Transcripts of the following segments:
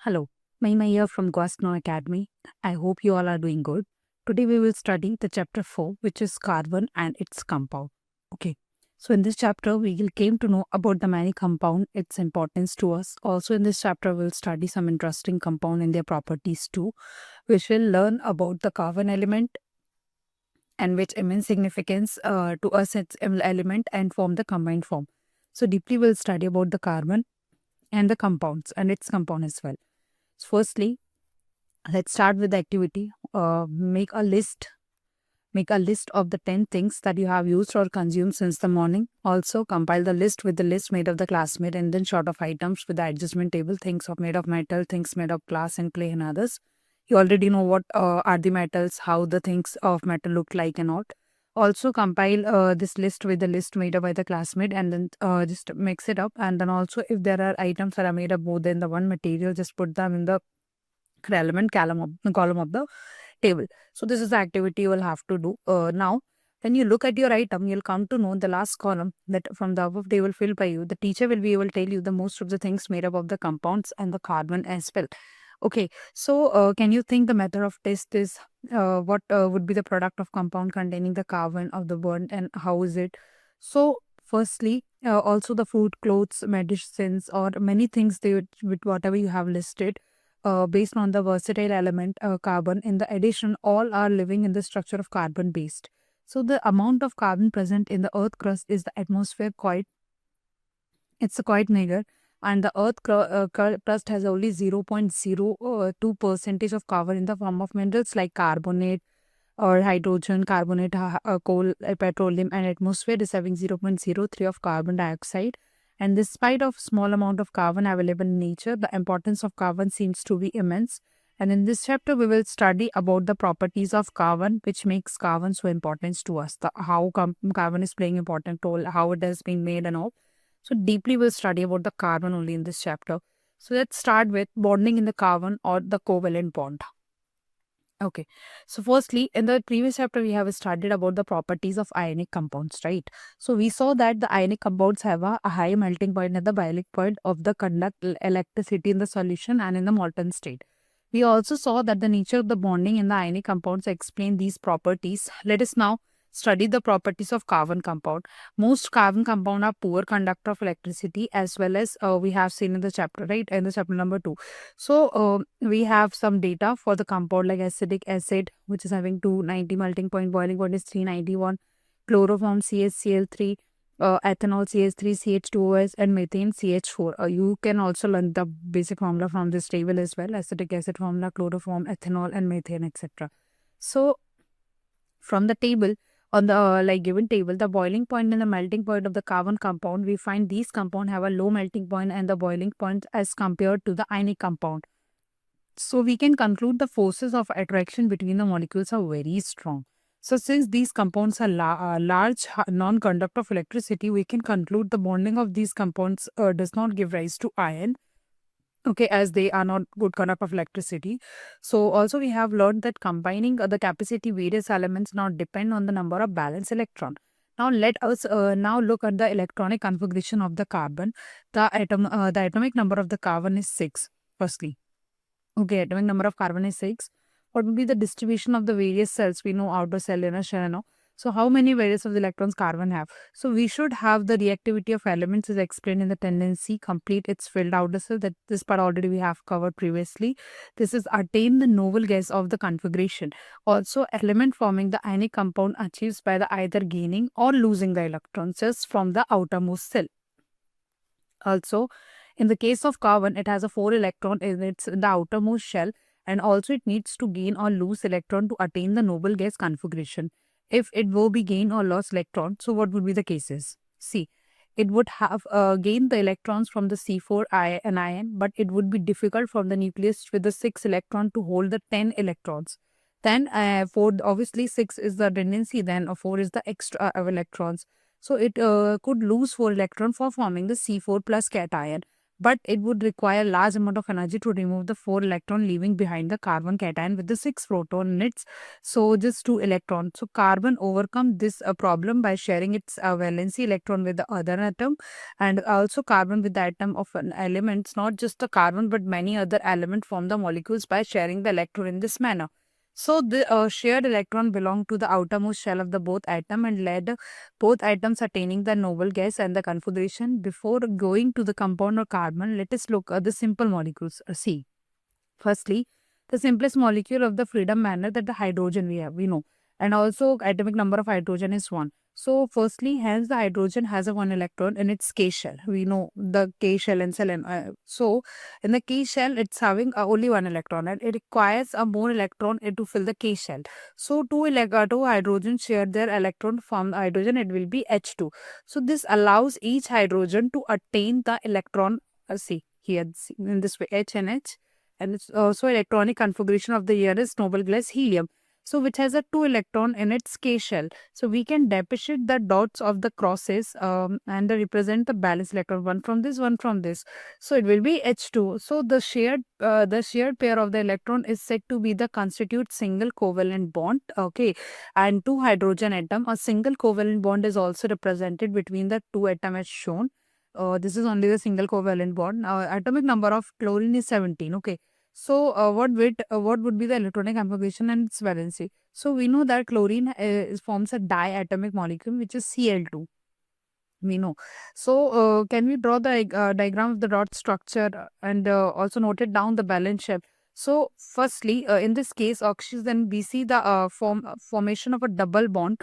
Hello, Mahima here from Guasno Academy. I hope you all are doing good. Today we will study the chapter 4, which is carbon and its compound. Okay, so in this chapter we will came to know about the many compound, its importance to us. Also in this chapter we'll study some interesting compound and their properties too, which will learn about the carbon element and which immense significance to us its element and form the combined form. So deeply we'll study about the carbon and the compounds and its compound as well. Firstly, let's start with the activity. Make a list of the 10 things that you have used or consumed since the morning. Also, compile the list with the list made of the classmate and then sort of items with the adjustment table, things of made of metal, things made of glass and clay and others. You already know what are the metals, how the things of metal look like and all. Also, compile this list with the list made up by the classmate and then just mix it up. And then also, if there are items that are made of more than the one material, just put them in the relevant column of the table. So this is the activity you will have to do. Now, when you look at your item, you'll come to know the last column that from the above table filled by you. The teacher will be able to tell you the most of the things made up of the compounds and the carbon as well. Okay, so can you think the method of test is what would be the product of compound containing the carbon of the burnt and how is it? So firstly, also the food, clothes, medicines or many things they with whatever you have listed based on the versatile element carbon. In the addition, all are living in the structure of carbon based. So the amount of carbon present in the earth crust is the atmosphere quite it's a quite meager, and the earth crust has only 0.02 percentage of carbon in the form of minerals like carbonate or hydrogen, carbonate, coal, petroleum, and atmosphere is having 0.03 of carbon dioxide. And despite of small amount of carbon available in nature, the importance of carbon seems to be immense. And in this chapter, we will study about the properties of carbon, which makes carbon so important to us. The how carbon is playing important role, how it has been made, and all. So deeply, we'll study about the carbon only in this chapter. So let's start with bonding in the carbon or the covalent bond. Okay. So firstly, in the previous chapter, we have studied about the properties of ionic compounds, right? So we saw that the ionic compounds have a high melting point at the boiling point of the conduct electricity in the solution and in the molten state. We also saw that the nature of the bonding in the ionic compounds explain these properties. Let us now study the properties of carbon compound. Most carbon compound are poor conductor of electricity as well as we have seen in the chapter, right? In the chapter number 2. So we have some data for the compound like acetic acid, which is having 290 melting point, boiling point is 391, chloroform CHCl3, ethanol CH3, CH2OS, and methane CH4. You can also learn the basic formula from this table as well: acetic acid formula, chloroform, ethanol, and methane, etc. So from the table, on the given table, the boiling point and the melting point of the carbon compound, we find these compound have a low melting point and the boiling point as compared to the ionic compound. So we can conclude the forces of attraction between the molecules are very strong. So since these compounds are large non-conductor of electricity, we can conclude the bonding of these compounds does not give rise to ion. Okay, as they are not good conductor of electricity. So also we have learned that combining the capacity various elements not depend on the number of valence electron. Now let us now look at the electronic configuration of the carbon. The atomic number of the carbon is 6. Firstly, okay, atomic number of carbon is 6. What will be the distribution of the various cells? We know outer cell, inner shell, no? So how many various of the electrons carbon have? So we should have the reactivity of elements is explained in the tendency, complete its filled outer cell. That this part already we have covered previously. This is attain the noble gas of the configuration. Also, element forming the ionic compound achieves by the either gaining or losing the electrons just from the outermost cell. Also, in the case of carbon, it has a 4 electron in the outermost shell, and also it needs to gain or lose electron to attain the noble gas configuration. If it will be gain or lost electron, so what would be the cases? See, it would have gained the electrons from the C4 anion, but it would be difficult from the nucleus with the 6 electron to hold the 10 electrons. Then 4, obviously 6 is the redundancy, then 4 is the extra electrons. So it could lose 4 electron for forming the C4 plus cation. but it would require large amount of energy to remove the 4 electron, leaving behind the carbon cation with the 6 proton in its, so just 2 electrons. So carbon overcome this problem by sharing its valency electron with the other atom, and also carbon with the atom of an elements, not just the carbon but many other elements form the molecules by sharing the electron in this manner. So the shared electron belong to the outermost shell of the both atom and led both atoms attaining the noble gas and the configuration. Before going to the compound or carbon, let us look at the simple molecules. See, firstly, the simplest molecule of the freedom manner that the hydrogen we know, and also atomic number of hydrogen is 1. So firstly, hence the hydrogen has a 1 electron in its K shell. We know the K shell and cell. So in the K shell, it's having only 1 electron, and it requires a more electron to fill the K shell. So two hydrogen share their electron from the hydrogen. It will be H2. So this allows each hydrogen to attain the electron. See here, in this way, H and H, and it's also electronic configuration of the year is noble gas helium, so which has a 2 electron in its K shell. So we can depict the dots of the crosses and they represent the balanced electron, one from this, one from this. So it will be H2. So the shared pair of the electron is said to be the constitute single covalent bond. Okay, and two hydrogen atom. A single covalent bond is also represented between the two atoms as shown. This is only the single covalent bond. Atomic number of chlorine is 17. Okay. So, what would be the electronic configuration and its valency? So, we know that chlorine forms a diatomic molecule, which is Cl2. We know. So, can we draw the diagram of the dot structure and also note it down the balance shape? So, firstly, in this case, oxygen, we see the formation of a double bond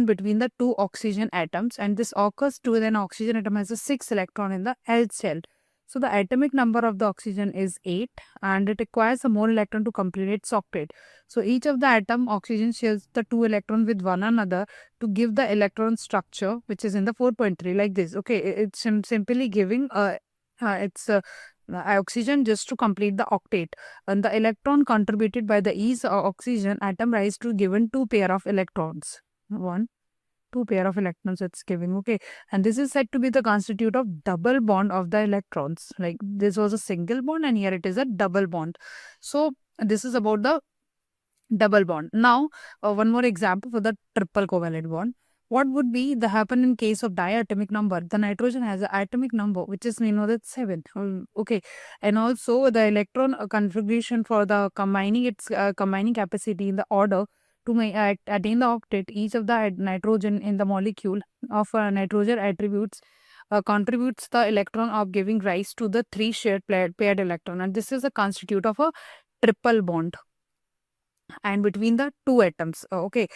between the two oxygen atoms, and this occurs to an oxygen atom has a 6 electron in the L shell. So, the atomic number of the oxygen is 8, and it requires a more electron to complete its octet. So, each of the atom oxygen shares the 2 electron with one another to give the electron structure, which is in the 4.3 like this. Okay, it's simply giving it's oxygen just to complete the octet, and the electron contributed by the each oxygen atom rise to given 2 pair of electrons. 2 pair of electrons it's giving. Okay, and this is said to be the constitute of double bond of the electrons. Like this was a single bond and here it is a double bond. So this is about the double bond. Now, one more example for the triple covalent bond. What would be the happen in case of diatomic number? The nitrogen has an atomic number, which is, we know that 7. Okay, and also the electron configuration for the combining its combining capacity in the order to attain the octet. Each of the nitrogen in the molecule of nitrogen attributes contributes the electron of giving rise to the 3 shared paired electron, and this is a constitute of a triple bond and between the two atoms. Okay.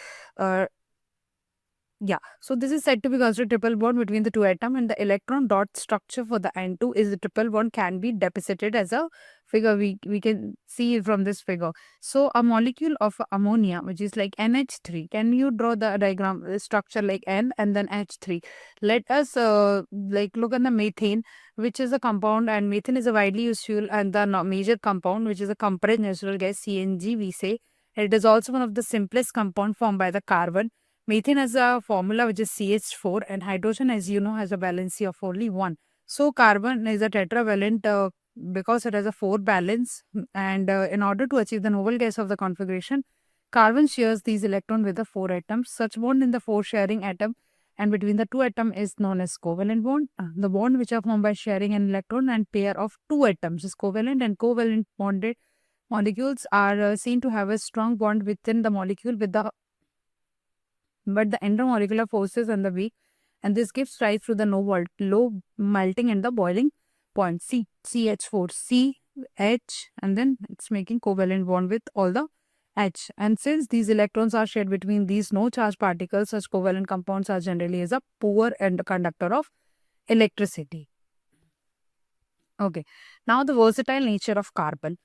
Yeah, so this is said to be considered triple bond between the two atoms, and the electron dot structure for the N2 is the triple bond can be depicted as a figure. We can see it from this figure. So a molecule of ammonia, which is like NH3, can you draw the diagram structure like N and then H3? Let us like look at the methane, which is a compound, and methane is a widely used fuel, and the major compound, which is a compressed natural gas, CNG, we say. It is also one of the simplest compound formed by the carbon. Methane has a formula which is CH4, and hydrogen, as you know, has a valency of only 1. So carbon is a tetravalent because it has a 4 valence, and in order to achieve the noble gas of the configuration, carbon shares these electrons with the 4 atoms. Such bond in the 4 sharing atom and between the 2 atom is known as covalent bond. The bond which are formed by sharing an electron and pair of 2 atoms is covalent, and covalent bonded molecules are seen to have a strong bond within the molecule with the but the intermolecular forces and the weak, and this gives rise to the low melting and the boiling point. CH4, C, H, and then it's making covalent bond with all the H. And since these electrons are shared between these no charge particles, such covalent compounds are generally as a poor and conductor of electricity. Okay, now the versatile nature of carbon.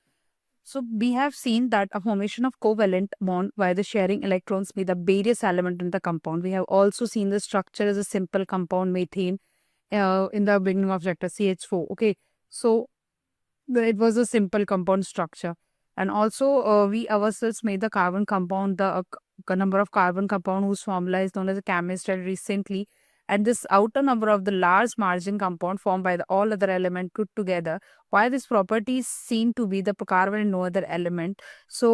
So we have seen that a formation of covalent bond by the sharing electrons with the various element in the compound. We have also seen the structure as a simple compound methane in the beginning of chapter CH4. Okay, so it was a simple compound structure, and also we ourselves made the carbon compound, the number of carbon compound whose formula is known as a chemist recently, and this outer number of the large margin compound formed by the all other element put together. Why this property is seen to be the carbon and no other element? So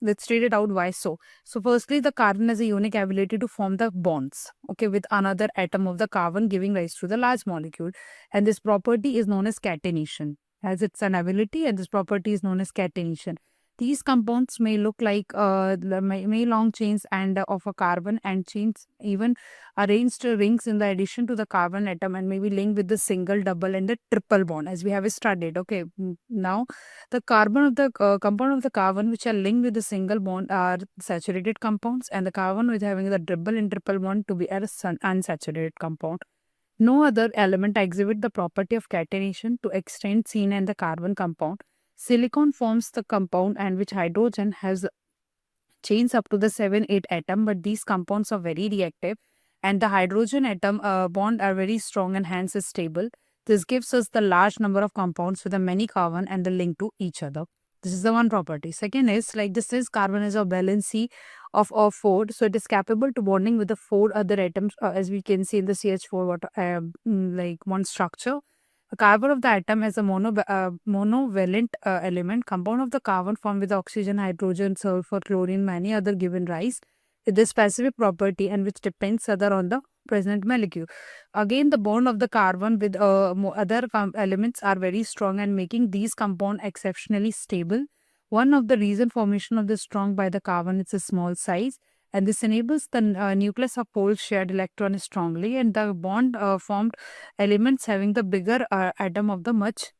let's read it out why so. So firstly, the carbon has a unique ability to form the bonds, okay, with another atom of the carbon, giving rise to the large molecule. And this property is known as catenation, as it's an ability, and this property is known as catenation. These compounds may look like may long chains and of a carbon, and chains even arranged rings in the addition to the carbon atom, and may be linked with the single, double, and the triple bond, as we have studied. Okay, now the carbon of the compound of the carbon which are linked with the single bond are saturated compounds, and the carbon with having the double and triple bond to be a unsaturated compound. No other element exhibit the property of catenation to extent seen in the carbon compound. Silicon forms the compound and which hydrogen has chains up to the 7-8 atom, but these compounds are very reactive, and the hydrogen atom bond are very strong and hence is stable. This gives us the large number of compounds with a many carbon and the link to each other. This is the one property. Second is, like this is carbon is a valency of 4, so it is capable to bonding with the 4 other atoms, as we can see in the CH4 like one structure. A carbon of the atom is a monovalent element. Compound of the carbon formed with oxygen, hydrogen, sulfur, chlorine, many other given rise with this specific property, and which depends other on the present molecule. Again, the bond of the carbon with other elements are very strong and making these compound exceptionally stable. One of the reason formation of the strong by the carbon is a small size, and this enables the nucleus of poles shared electron strongly, and the bond formed elements having the bigger atom of the much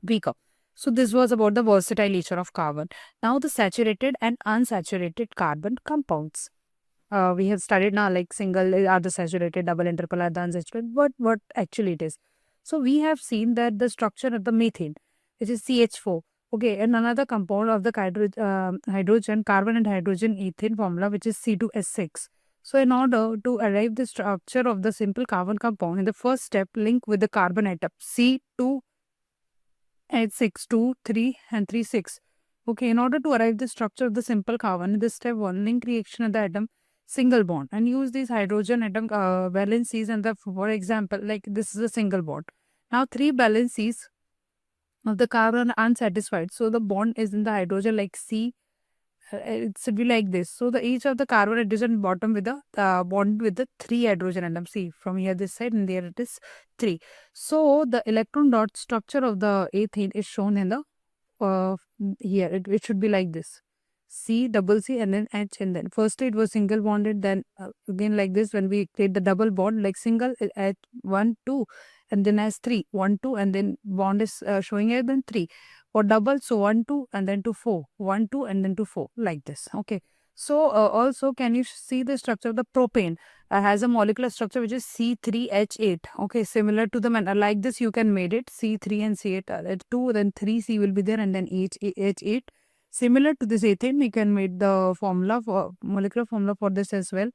weaker. So this was about the versatile nature of carbon. Now the saturated and unsaturated carbon compounds. We have studied now like single are the saturated, double and triple are the unsaturated. What actually it is? So we have seen that the structure of the methane, which is CH4. Okay, and another compound of the hydrogen, carbon and hydrogen ethane formula, which is C2S6. So in order to arrive the structure of the simple carbon compound, in the first step, link with the carbon atom C2H6, 2, 3 and 3, 6. Okay, in order to arrive the structure of the simple carbon, in this step 1, link reaction of the atom single bond and use these hydrogen atom valencies, and the, for example, like this is a single bond. Now 3 valencies of the carbon are unsatisfied, so the bond is in the hydrogen like C. It should be like this. So the each of the carbon hydrogen bottom with the bond with the 3 hydrogen atom. See, from here this side and there it is 3. So the electron dot structure of the ethane is shown in the here. It should be like this. C, double C, and then H, and then firstly it was single bonded, then again like this when we create the double bond, like single H 1 2, and then as 3 1 2, and then bond is showing here then 3 for double, so 1 2 and then to 4 1 2 and then to 4 like this. Okay, so also can you see the structure of the propane has a molecular structure which is C3H8. Okay, similar to the like this you can made it C3 and C8 2, then 3C will be there, and then H8. Similar to this ethane, we can make the formula for molecular formula for this as well.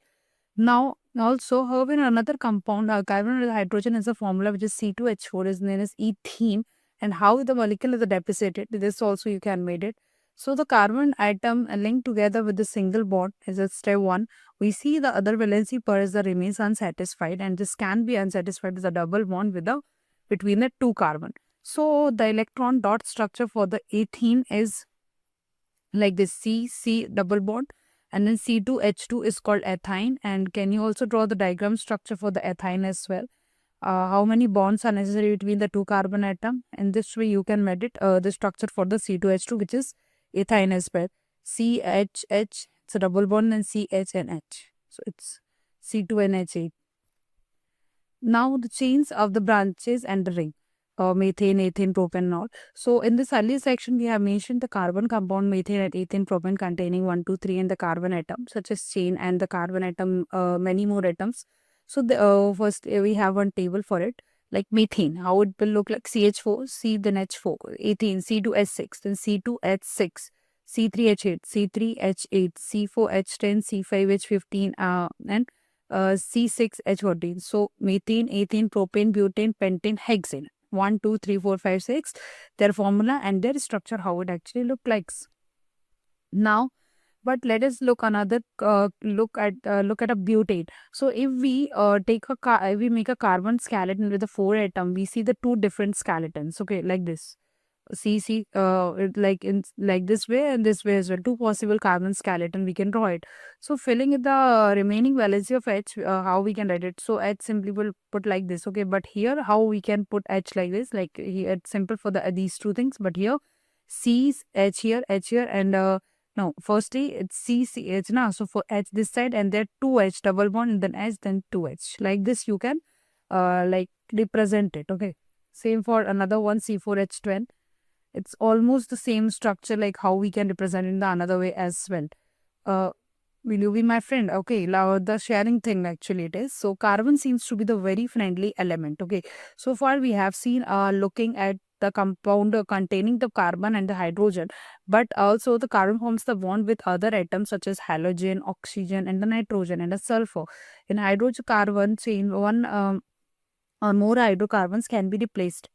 Now, also, however, another compound, carbon and hydrogen has a formula which is C2H4 is known as ethene, and how the molecule is deposited. This also you can made it. So the carbon atom linked together with the single bond is at step 1. We see the other valency pairs that remains unsatisfied, and this can be unsatisfied with a double bond with the between the 2 carbon. So the electron dot structure for the ethene is like this C double bond, and then C2H2 is called ethyne. And can you also draw the diagram structure for the ethyne as well? How many bonds are necessary between the 2 carbon atom? In this way you can medit the structure for the C2H2, which is ethyne as well. CHH, it's a double bond, and CH and H. So it's C2NH8. Now the chains of the branches and the ring. Methane, ethane, propane, and all. So in this earlier section, we have mentioned the carbon compound methane and ethane, propane containing 1, 2, 3 and the carbon atom, such as chain and the carbon atom, many more atoms. So the first we have one table for it, like methane, how it will look like CH4, C then H4, ethane, C2H6, then C2H6, C3H8, C3H8, C4H10, C5H15, and C6H14. So methane, ethane, propane, butane, pentane, hexane. 1, 2, 3, 4, 5, 6, their formula and their structure, how it actually look like. Now, But let us look look at a butane. So if we if we make a carbon skeleton with the 4 atom, we see the two different skeletons. Okay, like this. Like this way and this way as well. Two possible carbon skeleton we can draw it. So filling in the remaining valency of H, how we can write it? So H simply will put like this. Okay, but here how we can put H like this? Like here it's simple for these two things. But here C's H here, and no, firstly it's CH now. So for H this side, and there two H double bond, and then H, then two H. Like this you can like represent it. Okay. Same for another one, C4H12. It's almost the same structure like how we can represent in the another way as well. Will you be my friend? Okay, now the sharing thing actually it is. So carbon seems to be the very friendly element. Okay, so far we have seen looking at the compound containing the carbon and the hydrogen, but also the carbon forms the bond with other atoms such as halogen, oxygen, and the nitrogen and the sulfur. In hydrocarbon chain, one or more hydrocarbons can be replaced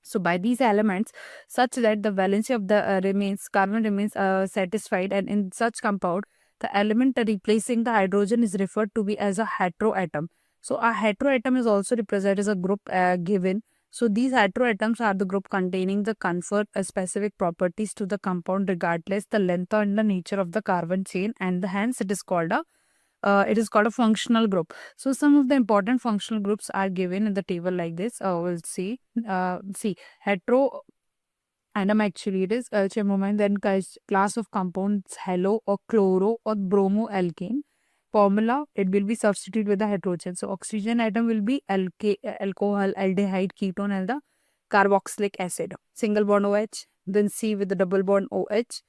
so by these elements, such that the valency of the carbon remains satisfied, and in such compound, the element replacing the hydrogen is referred to be as a heteroatom. So a heteroatom is also represented as a group given. So these heteroatoms are the group containing the confer specific properties to the compound regardless the length and the nature of the carbon chain, and hence it is called a functional group. So some of the important functional groups are given in the table like this. We'll see. See, hetero atom actually it is chemomine, then class of compounds halo or chloro or bromoalkane. Formula, it will be substitute with the hydrogen. So oxygen atom will be alcohol, aldehyde, ketone, and the carboxylic acid. Single bond OH, then C with the double bond OH,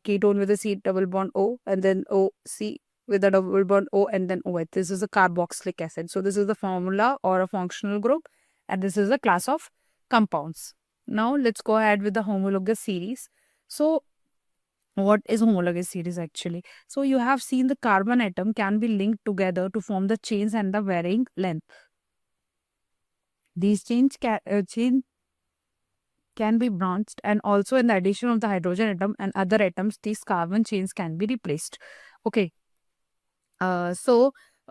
ketone with the C double bond O, and then OC with a double bond O, and then OH. This is a carboxylic acid. So this is the formula or a functional group, and this is a class of compounds. Now let's go ahead with the homologous series. So what is homologous series actually? So you have seen the carbon atom can be linked together to form the chains and the varying length. These chains can be branched, and also in the addition of the hydrogen atom and other atoms, these carbon chains can be replaced. Okay.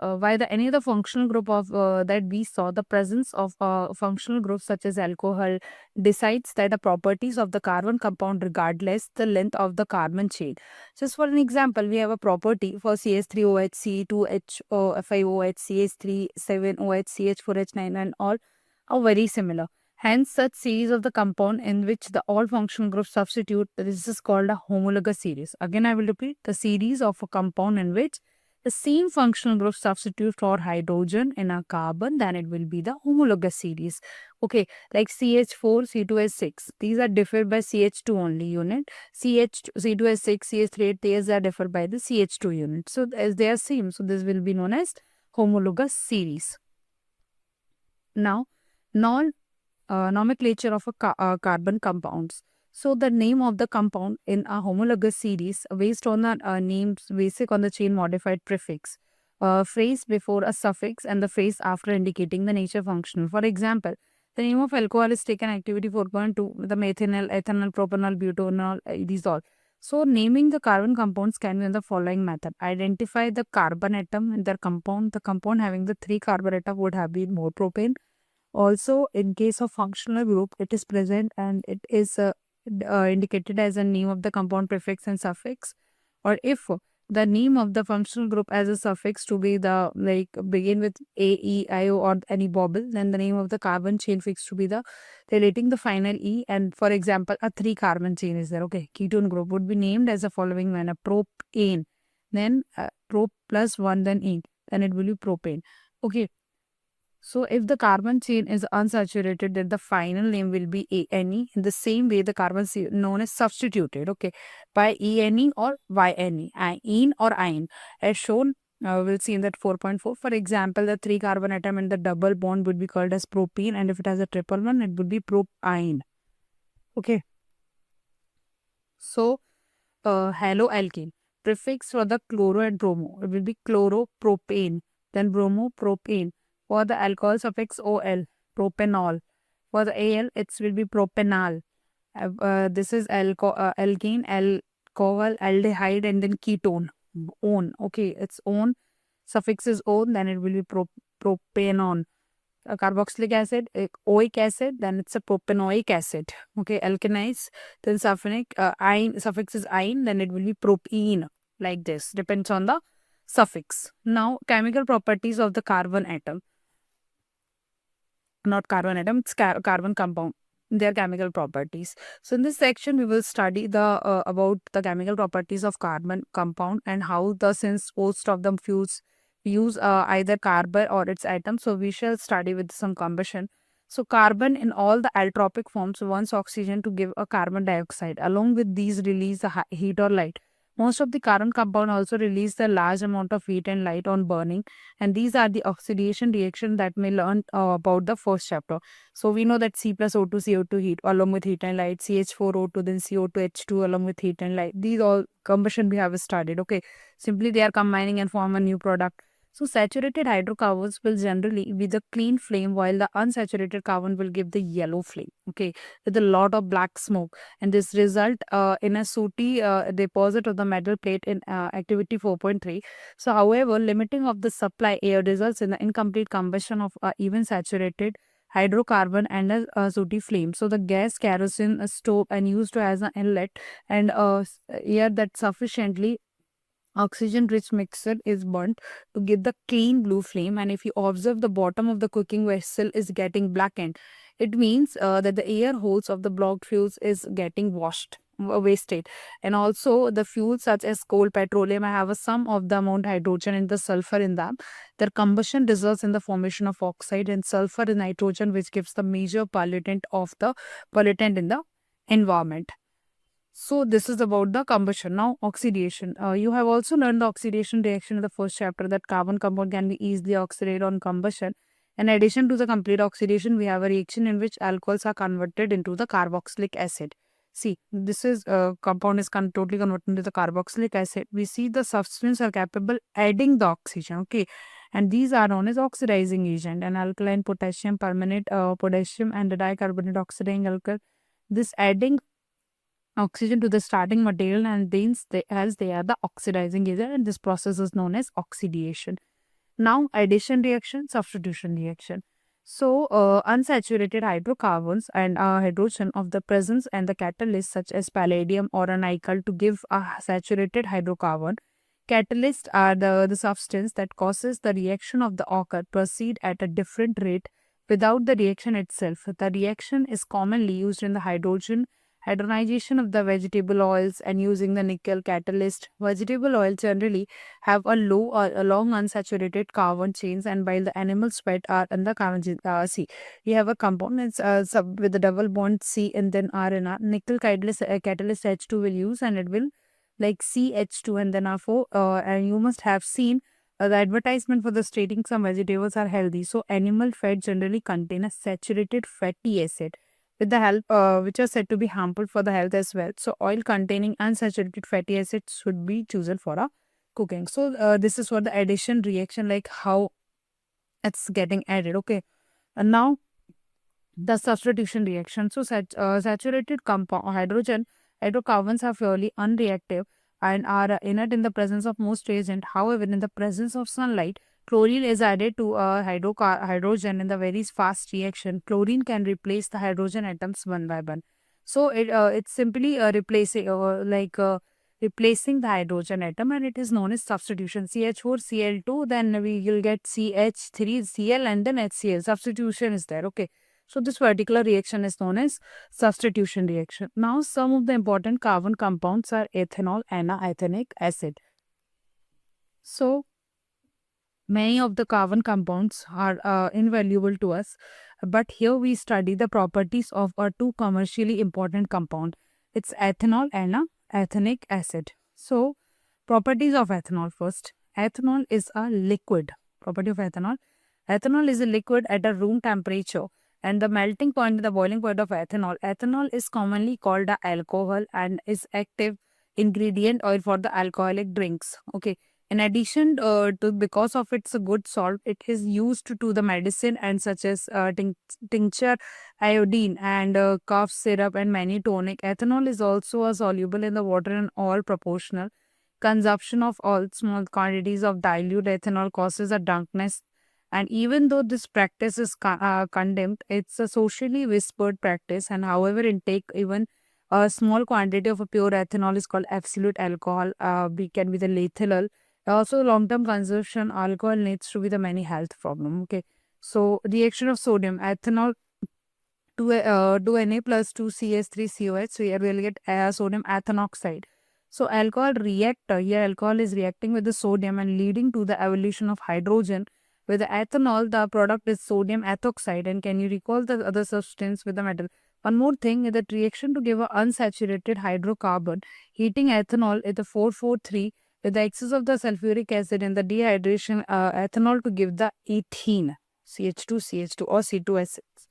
By any other functional group of that we saw, the presence of functional groups such as alcohol decides that the properties of the carbon compound regardless the length of the carbon chain. Just for an example, we have a property for CH3OH, C2H, F5OH, CH3, 7OH, CH4H9, and all are very similar. Hence, such series of the compound in which the all functional groups substitute, this is called a homologous series. Again, I will repeat, the series of a compound in which the same functional group substitute for hydrogen in a carbon, then it will be the homologous series. Okay, like CH4, C2H6. These are differed by CH2 only unit. C2H6, CH3, these are differed by the CH2 unit. So as they are same, so this will be known as homologous series. Now, nomenclature of a carbon compounds. So the name of the compound in a homologous series based on the names basic on the chain modified prefix, phrase before a suffix and the phrase after indicating the nature functional. For example, the name of alcohol is taken activity 4.2, the methanol, ethanol, propanol, butanol, these all. So naming the carbon compounds can be in the following method. Identify the carbon atom in their compound. The compound having the 3 carbon atom would have been more propane. Also, in case of functional group, it is present and it is indicated as a name of the compound prefix and suffix. Or if the name of the functional group as a suffix to be the like begin with A, E, I, O or any vowel, then the name of the carbon chain fix to be the relating the final E. And for example, a 3 carbon chain is there. Okay, ketone group would be named as the following manner: propane, then prop plus 1, then ene, then it will be propane. Okay. So if the carbon chain is unsaturated, then the final name will be ANE. In the same way, the carbon known as substituted, okay, by ENE or YNE, ene or ine. As shown, we'll see in that 4.4. For example, the 3 carbon atom in the double bond would be called as propene, and if it has a triple one, it would be propyne. Okay. So, haloalkane. Prefix for the chloro and bromo, it will be chloropropane, then bromopropane. For the alcohol suffix OL, propanol. For the AL, it will be propanal. This is alkane, alcohol, aldehyde, and then ketone. On. Okay, it's on. Suffix is on, then it will be propanone. Carboxylic acid, oic acid, then it's a propanoic acid. Okay, alkanize, then suffix is ine, then it will be propene, like this. Depends on the suffix. Now, chemical properties of the carbon atom. Not carbon atom, it's carbon compound. Their chemical properties. So in this section, we will study the about the chemical properties of carbon compound and how since most of them use either carbon or its atoms. So we shall study with some combustion. So carbon in all the allotropic forms wants oxygen to give a carbon dioxide. Along with these release the heat or light. Most of the carbon compound also release the large amount of heat and light on burning, and these are the oxidation reaction that we learn about the first chapter. So we know that C plus O2 CO2 heat along with heat and light, CH4O2 then CO2 H2 along with heat and light. These all combustion we have studied. Okay, simply they are combining and form a new product. So saturated hydrocarbons will generally be the clean flame, while the unsaturated carbon will give the yellow flame. Okay, with a lot of black smoke, and this result in a sooty deposit of the metal plate in activity 4.3. So, however, limiting of the supply air results in the incomplete combustion of even saturated hydrocarbon and a sooty flame. So, the gas, kerosene, stove, and used as an inlet, and air that sufficiently oxygen rich mixture is burnt to give the clean blue flame. And if you observe, the bottom of the cooking vessel is getting blackened, it means that the air holes of the blocked fuels is getting wasted. And also the fuels such as coal, petroleum have a sum of the amount hydrogen and the sulfur in them. Their combustion results in the formation of oxide and sulfur and nitrogen, which gives the major pollutant in the environment. So this is about the combustion. Now oxidation. You have also learned the oxidation reaction in the first chapter, that carbon compound can be easily oxidized on combustion. In addition to the complete oxidation, we have a reaction in which alcohols are converted into the carboxylic acid. See, this is compound is totally converted into the carboxylic acid. We see the substance are capable adding the oxygen. Okay, and these are known as oxidizing agent. And alkaline potassium, permanent potassium, and the dicarbonate oxidizing alcohol. This adding oxygen to the starting material, and these as they are the oxidizing agent, and this process is known as oxidation. Now addition reaction, substitution reaction. So unsaturated hydrocarbons and hydrogen of the presence and the catalyst such as palladium or a nickel to give a saturated hydrocarbon. Catalysts are the substance that causes the reaction of the occur proceed at a different rate without the reaction itself. The reaction is commonly used in the hydrogenation of the vegetable oils and using the nickel catalyst. Vegetable oils generally have a long unsaturated carbon chains, and while the animal sweat are in the carbon chain. C. You have a compound with the double bond C and then R and R. Nickel catalyst H2 will use, and it will like CH2 and then R4. And you must have seen the advertisement for the stating some vegetables are healthy. So animal fat generally contain a saturated fatty acid with the help which are said to be harmful for the health as well. So oil containing unsaturated fatty acids should be chosen for a cooking. So this is for the addition reaction, like how it's getting added. Okay, and now the substitution reaction. So saturated compound hydrocarbons are fairly unreactive and are inert in the presence of most reagent. However, in the presence of sunlight, chlorine is added to hydrogen in the very fast reaction. Chlorine can replace the hydrogen atoms one by one. So it's simply replacing the hydrogen atom, and it is known as substitution. CH4Cl2, then we will get CH3Cl and then HCl. Substitution is there. Okay. So this particular reaction is known as substitution reaction. Now some of the important carbon compounds are ethanol and ethanic acid. So many of the carbon compounds are invaluable to us, but here we study the properties of two commercially important compound. It's ethanol and ethanic acid. So properties of ethanol first. Ethanol is a liquid. Property of ethanol. Ethanol is a liquid at a room temperature, and the melting point, the boiling point of ethanol. Ethanol is commonly called the alcohol and is active ingredient oil for the alcoholic drinks. Okay. In addition to because of its a good salt, it is used to the medicine and such as tincture, iodine, and cough syrup and many tonic. Ethanol is also soluble in the water and all proportional. Consumption of all small quantities of dilute ethanol causes a drunkenness. And even though this practice is condemned, it's a socially whispered practice. And however, intake even a small quantity of a pure ethanol is called absolute alcohol. We can be the lethal. Also, long-term consumption, alcohol leads to be the many health problem. Okay, so reaction of sodium, ethanol to Na plus 2 CH3COH. So here we'll get sodium ethanoxide. So alcohol reactor, here alcohol is reacting with the sodium and leading to the evolution of hydrogen. With the ethanol, the product is sodium ethoxide. And can you recall the other substance with the metal? One more thing is that reaction to give a unsaturated hydrocarbon, heating ethanol is the 443 with the excess of the sulfuric acid and the dehydration ethanol to give the ethene, CH2 or C2 acids.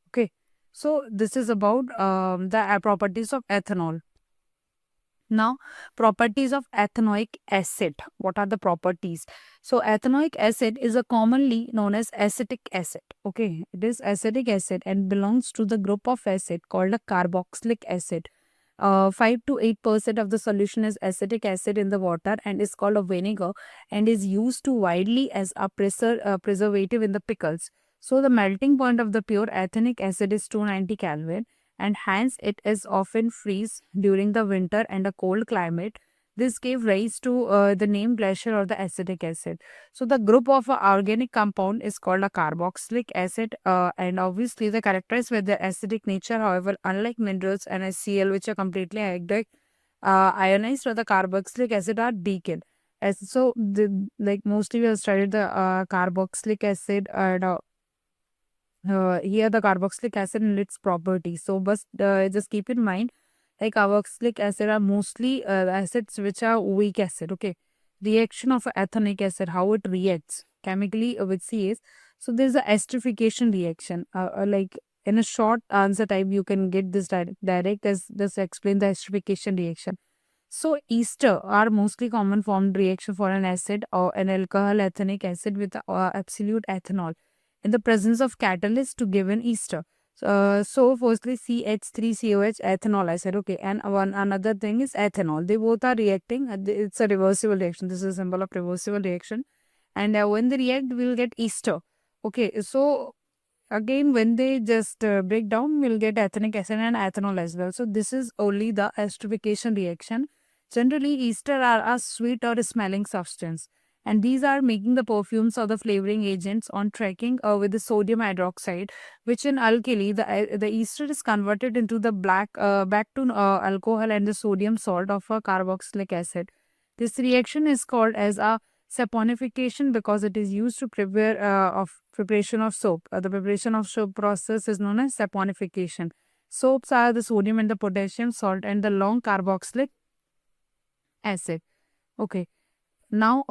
Okay, so this is about the properties of ethanol. Now, properties of ethanoic acid. What are the properties? So, ethanoic acid is a commonly known as acetic acid. Okay, it is acetic acid and belongs to the group of acid called a carboxylic acid. 5 to 8% of the solution is acetic acid in the water and is called a vinegar and is used to widely as a preservative in the pickles. So, the melting point of the pure ethanic acid is 290 Kelvin and hence it is often freeze during the winter and a cold climate. This gave rise to the name glacier or the acetic acid. So the group of organic compound is called a carboxylic acid and obviously they characterized with the acidic nature. However, unlike minerals and HCl which are completely iodic, ionized or the carboxylic acid are decayed. So like mostly we have studied the carboxylic acid and here the carboxylic acid and its properties. So, but just keep in mind, like carboxylic acid are mostly acids which are weak acid. Okay, reaction of ethanoic acid, how it reacts chemically with CAs. So, there is a esterification reaction. Like in a short answer type, you can get this direct as just explain the esterification reaction. So, ester are mostly common formed reaction for an acid or an alcohol ethanic acid with absolute ethanol in the presence of catalyst to give an ester. So firstly CH3COH ethanol I said okay, and one another thing is ethanol. They both are reacting. It's a reversible reaction. This is a symbol of reversible reaction, and when they react, we'll get ester. Okay, so again when they just break down, we'll get ethanic acid and ethanol as well. So this is only the esterification reaction. Generally, ester are a sweet or smelling substance and these are making the perfumes or the flavoring agents on tracking with the sodium hydroxide, which in alkali the ester is converted into the back to alcohol and the sodium salt of a carboxylic acid. This reaction is called as a saponification because it is used to prepare of preparation of soap. The preparation of soap process is known as saponification. Soaps are the sodium and the potassium salt and the long carboxylic acid. Okay. Now,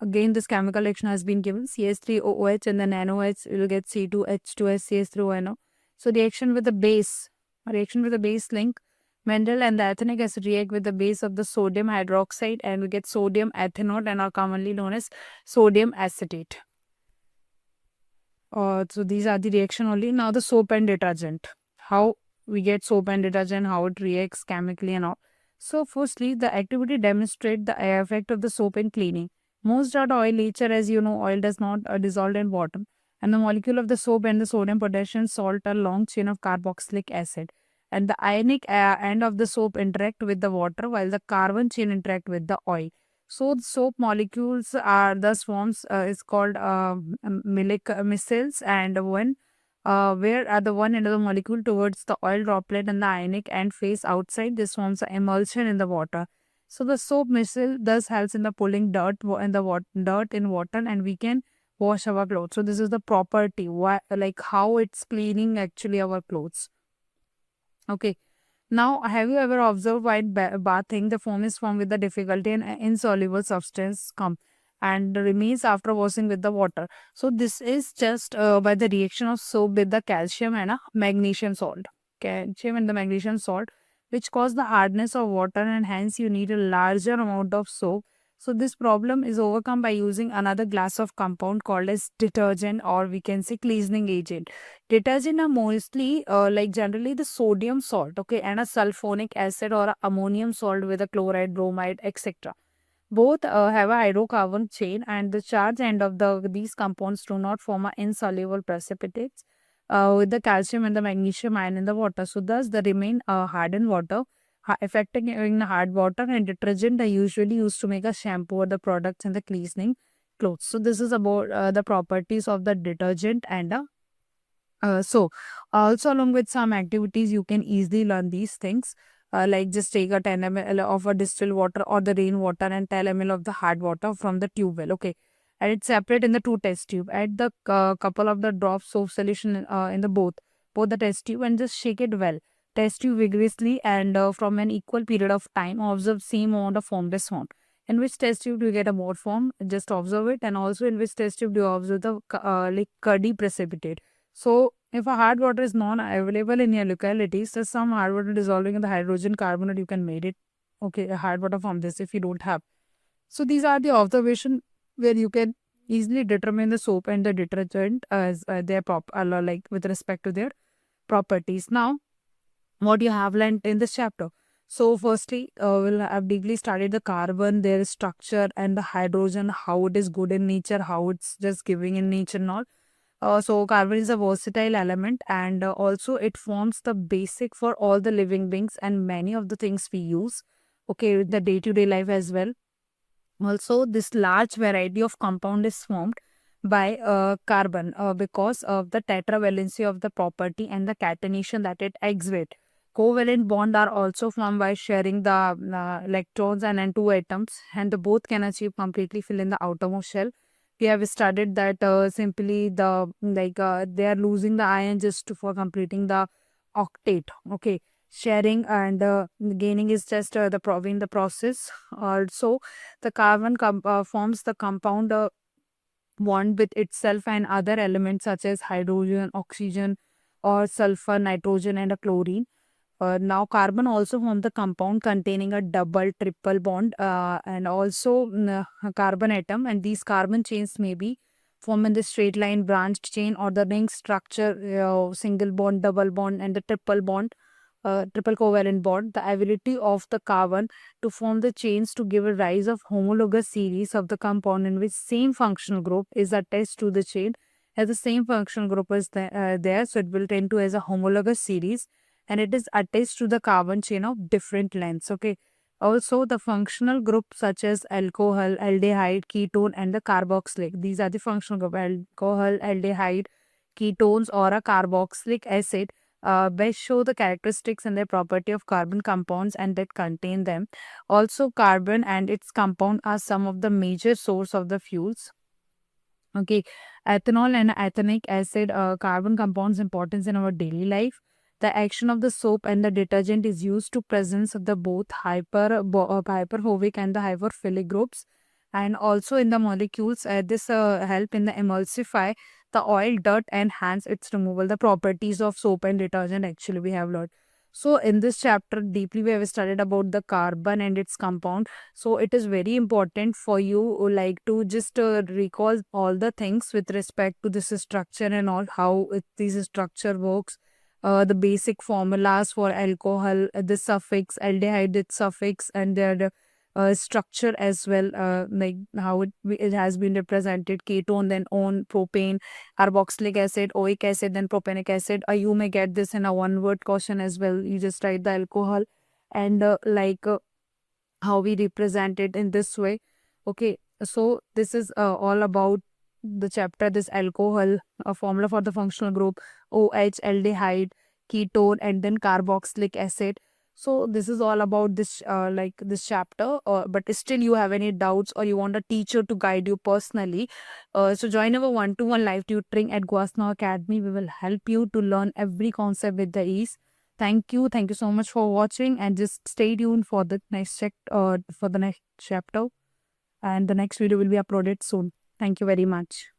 again, this chemical reaction has been given CH3OOH and then NOH will get C2H2S CH3ONO. So, reaction with the base link, Mendel and the ethanic acid react with the base of the sodium hydroxide and we get sodium ethanol and are commonly known as sodium acetate. So, these are the reaction only. Now, the soap and detergent. How we get soap and detergent, how it reacts chemically and all. So, firstly, the activity demonstrates the effect of the soap in cleaning. Most are oil nature, as you know, oil does not dissolve in water. And the molecule of the soap and the sodium potassium salt are long chain of carboxylic acid. And the ionic end of the soap interact with the water while the carbon chain interact with the oil. So, the soap molecules are thus forms is called micelles and when where are the one end of the molecule towards the oil droplet and the ionic end face outside. This forms an emulsion in the water. So the soap missile thus helps in the pulling dirt in water, and we can wash our clothes. So this is the property, like how it's cleaning actually our clothes. Okay. Now, have you ever observed while bathing, the foam is formed with the difficulty and insoluble substance come and remains after washing with the water. So, this is just by the reaction of soap with the calcium and a magnesium salt. Calcium and the magnesium salt, which cause the hardness of water and hence you need a larger amount of soap So this problem is overcome by using another class of compound called as detergent, or we can say cleansing agent. Detergent are mostly like generally the sodium salt, okay, and a sulfonic acid or a ammonium salt with a chloride, bromide, etc. Both have a hydrocarbon chain, and the charge end of these compounds do not form a insoluble precipitates with the calcium and the magnesium ion in the water. So thus they remain hard in water, affecting in hard water. And detergent are usually used to make a shampoo or the products and the cleaning clothes. So this is about the properties of the detergent. And so also along with some activities you can easily learn these things, like just take a 10 ml of a distilled water or the rainwater and 10 ml of the hard water from the tube well, okay, and it's separate in the two test tube. Add the couple of the drops soap solution in the both the test tube, and just shake it well. Test tube vigorously, and from an equal period of time observe same amount of formless form. In which test tube do you get a more form, just observe it. And also in which test tube do you observe the like curdy precipitate. So, if a hard water is non-available in your localities, there's some hard water dissolving in the hydrogen carbonate, you can make it, okay, a hard water from this if you don't have. So, these are the observation where you can easily determine the soap and the detergent as their like with respect to their properties. Now, what you have learned in this chapter. So, firstly, we'll have deeply studied the carbon, their structure, and the hydrogen, how it is good in nature, how it's just giving in nature, and all. So carbon is a versatile element, and also it forms the basic for all the living beings and many of the things we use, okay, with the day-to-day life as well. Also, this large variety of compound is formed by carbon because of the tetravalency of the property and the catenation that it exhibits. Covalent bond are also formed by sharing the electrons and two atoms, and the both can achieve completely fill in the outermost shell. We have studied that simply the they are losing the ion just for completing the octet. Okay, sharing and gaining is just in the process. Also, the carbon forms the compound bond with itself and other elements such as hydrogen, oxygen, or sulfur, nitrogen, and a chlorine. Now, carbon also forms the compound containing a double, triple bond, and also a carbon atom. And these carbon chains may be formed in the straight line, branched chain, or the ring structure, single bond, double bond, and the triple bond, triple covalent bond. The ability of the carbon to form the chains to give a rise of homologous series of the compound in which same functional group is attached to the chain. As the same functional group is there, so it will tend to as a homologous series, and it is attached to the carbon chain of different lengths. Okay. Also, the functional groups such as alcohol, aldehyde, ketone, and the carboxylic. These are the functional group: alcohol, aldehyde, ketones, or a carboxylic acid. Best show the characteristics and their property of carbon compounds and that contain them. Also, carbon and its compound are some of the major source of the fuels. Okay, ethanol and ethanic acid, carbon compounds importance in our daily life. The action of the soap and the detergent is used to presence of the both hyperphobic and the hyperphilic groups, and also in the molecules. This help in the emulsify the oil, dirt, and hence its removal. The properties of soap and detergent actually we have learned. So in this chapter, deeply we have studied about the carbon and its compound. So it is very important for you like to just recall all the things with respect to this structure and all, how this structure works, the basic formulas for alcohol, the suffix, aldehyde, its suffix, and their structure as well, like how it has been represented: ketone, then on propane, carboxylic acid, oic acid, then propanic acid. You may get this in a one word question as well. You just write the alcohol and how we represent it in this way. Okay, so this is all about the chapter, this alcohol, a formula for the functional group: OH, aldehyde, ketone, and then carboxylic acid. So this is all about this like this chapter, but still you have any doubts or you want a teacher to guide you personally, so join our one-to-one live tutoring at Guasna Academy. We will help you to learn every concept with the ease. Thank you so much for watching, and just stay tuned for the next chapter, and the next video will be uploaded soon. Thank you very much.